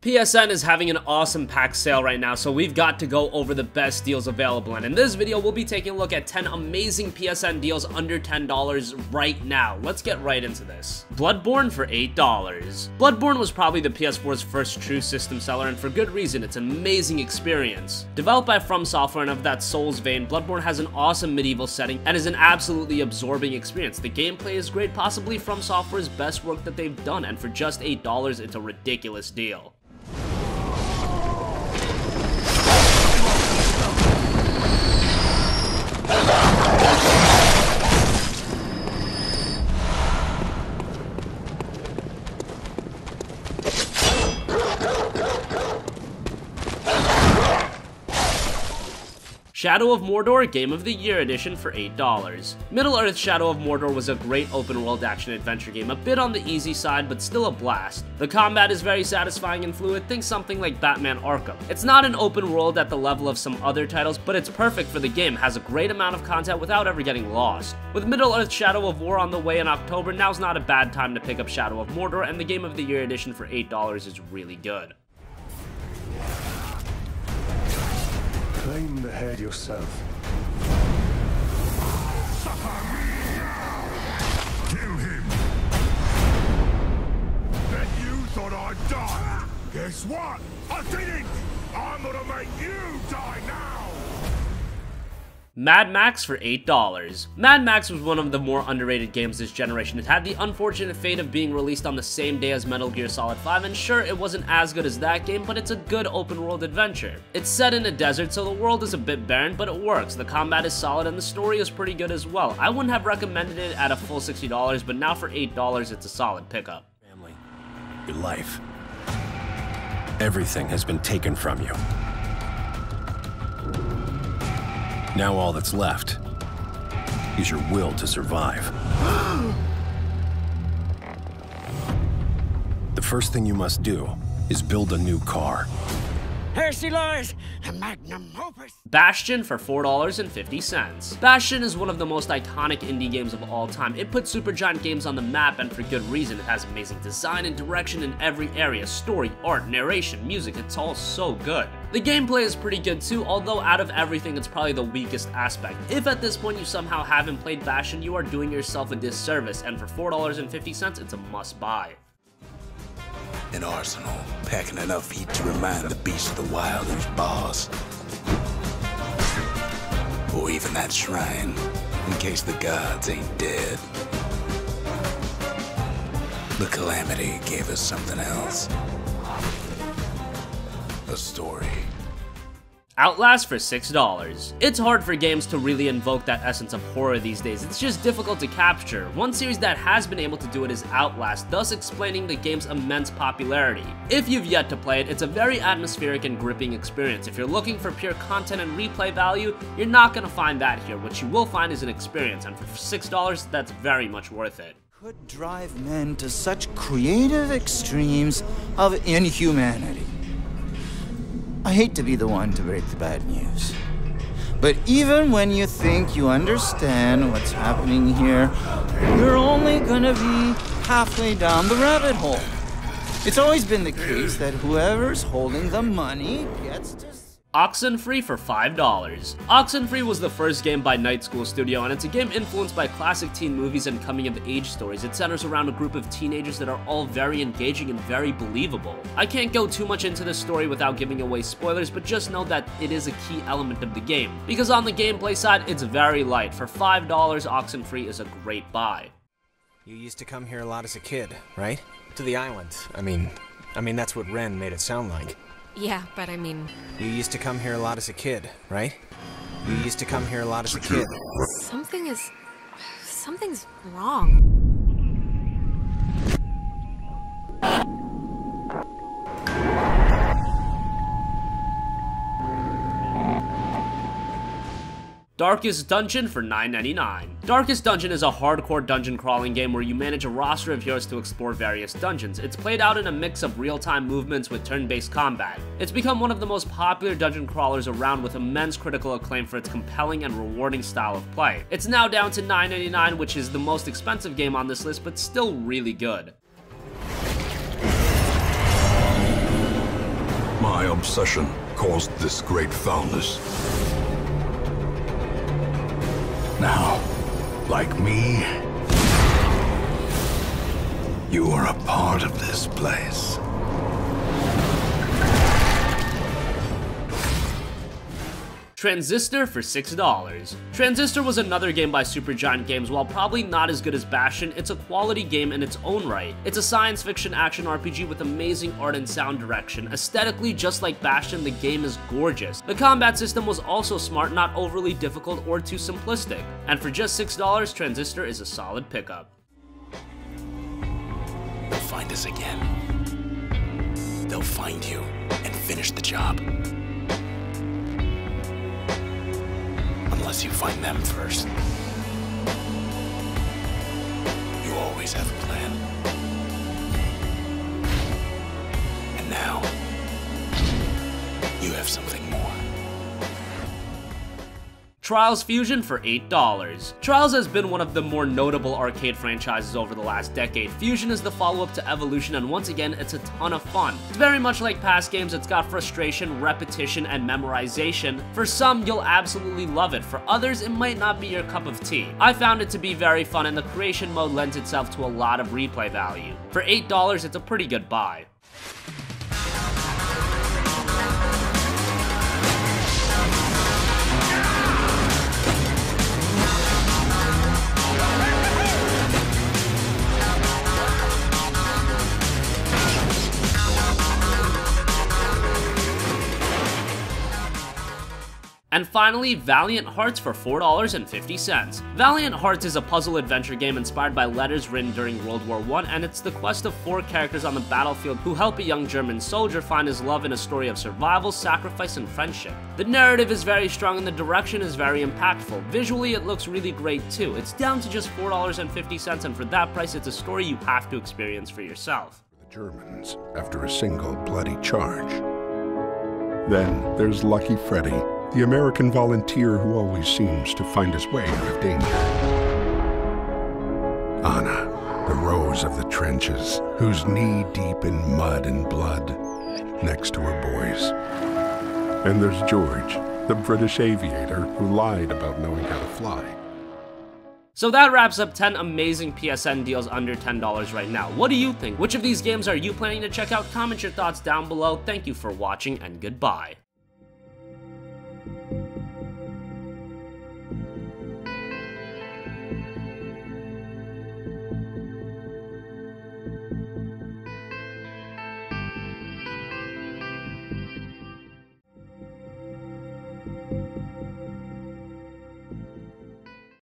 PSN is having an awesome pack sale right now, so we've got to go over the best deals available, and in this video we'll be taking a look at 10 amazing PSN deals under $10 right now. Let's get right into this. Bloodborne for $8. Bloodborne was probably the PS4's first true system seller, and for good reason. It's an amazing experience. Developed by From Software and of that Souls vein, Bloodborne has an awesome medieval setting and is an absolutely absorbing experience. The gameplay is great, possibly From Software's best work that they've done, and for just $8 it's a ridiculous deal. Shadow of Mordor Game of the Year Edition for $8. Middle-earth Shadow of Mordor was a great open-world action-adventure game, a bit on the easy side, but still a blast. The combat is very satisfying and fluid, think something like Batman Arkham. It's not an open world at the level of some other titles, but it's perfect for the game, has a great amount of content without ever getting lost. With Middle-earth Shadow of War on the way in October, now's not a bad time to pick up Shadow of Mordor, and the Game of the Year Edition for $8 is really good. Claim the head yourself. Kill him! Bet you thought I'd die! Guess what? I didn't! I'm gonna make you die now! Mad Max for $8. Mad Max was one of the more underrated games this generation. It had the unfortunate fate of being released on the same day as Metal Gear Solid 5, and sure, it wasn't as good as that game, but it's a good open-world adventure. It's set in a desert, so the world is a bit barren, but it works. The combat is solid, and the story is pretty good as well. I wouldn't have recommended it at a full $60, but now for $8, it's a solid pickup. Family, your life, everything has been taken from you. Now all that's left is your will to survive. The first thing you must do is build a new car. Here she lies, the magnum opus. Bastion for $4.50. Bastion is one of the most iconic indie games of all time. It put Supergiant Games on the map, and for good reason. It has amazing design and direction in every area. Story, art, narration, music, it's all so good. The gameplay is pretty good too, although out of everything it's probably the weakest aspect. If at this point you somehow haven't played Bastion, you are doing yourself a disservice, and for $4.50 it's a must buy. An arsenal, packing enough heat to remind the beasts of the wild who's boss. Or even that shrine, in case the gods ain't dead. The Calamity gave us something else. A story. Outlast for $6. It's hard for games to really invoke that essence of horror these days. It's just difficult to capture. One series that has been able to do it is Outlast, thus explaining the game's immense popularity. If you've yet to play it, it's a very atmospheric and gripping experience. If you're looking for pure content and replay value, you're not gonna find that here. What you will find is an experience, and for $6, that's very much worth it. Could drive men to such creative extremes of inhumanity. I hate to be the one to break the bad news, but even when you think you understand what's happening here, you're only gonna be halfway down the rabbit hole. It's always been the case that whoever's holding the money gets to... Oxenfree for $5. Oxenfree was the first game by Night School Studio, and it's a game influenced by classic teen movies and coming-of-age stories. It centers around a group of teenagers that are all very engaging and very believable. I can't go too much into this story without giving away spoilers, but just know that it is a key element of the game, because on the gameplay side, it's very light. For $5, Oxenfree is a great buy. You used to come here a lot as a kid, right? To the island. I mean that's what Ren made it sound like. Yeah, but I mean... You used to come here a lot as a kid, right? You used to come here a lot as a kid. Something's wrong. Darkest Dungeon for $9.99. Darkest Dungeon is a hardcore dungeon crawling game where you manage a roster of heroes to explore various dungeons. It's played out in a mix of real-time movements with turn-based combat. It's become one of the most popular dungeon crawlers around with immense critical acclaim for its compelling and rewarding style of play. It's now down to $9.99, which is the most expensive game on this list, but still really good. My obsession caused this great foulness. Now, like me, you are a part of this place. Transistor for $6. Transistor was another game by Supergiant Games. While probably not as good as Bastion, it's a quality game in its own right. It's a science fiction action RPG with amazing art and sound direction. Aesthetically, just like Bastion, the game is gorgeous. The combat system was also smart, not overly difficult or too simplistic. And for just $6, Transistor is a solid pickup. They'll find us again. They'll find you and finish the job. Unless you find them first. You always have a plan. And now, you have something more. Trials Fusion for $8. Trials has been one of the more notable arcade franchises over the last decade. Fusion is the follow-up to Evolution, and once again, it's a ton of fun. It's very much like past games. It's got frustration, repetition, and memorization. For some, you'll absolutely love it. For others, it might not be your cup of tea. I found it to be very fun, and the creation mode lends itself to a lot of replay value. For $8, it's a pretty good buy. And finally, Valiant Hearts for $4.50. Valiant Hearts is a puzzle adventure game inspired by letters written during World War I, and it's the quest of 4 characters on the battlefield who help a young German soldier find his love in a story of survival, sacrifice, and friendship. The narrative is very strong and the direction is very impactful. Visually, it looks really great too. It's down to just $4.50, and for that price, it's a story you have to experience for yourself. The Germans, after a single bloody charge. Then there's Lucky Freddy, the American volunteer who always seems to find his way out of danger. Anna, the rose of the trenches, who's knee-deep in mud and blood, next to her boys. And there's George, the British aviator who lied about knowing how to fly. So that wraps up 10 amazing PSN deals under $10 right now. What do you think? Which of these games are you planning to check out? Comment your thoughts down below. Thank you for watching, and goodbye.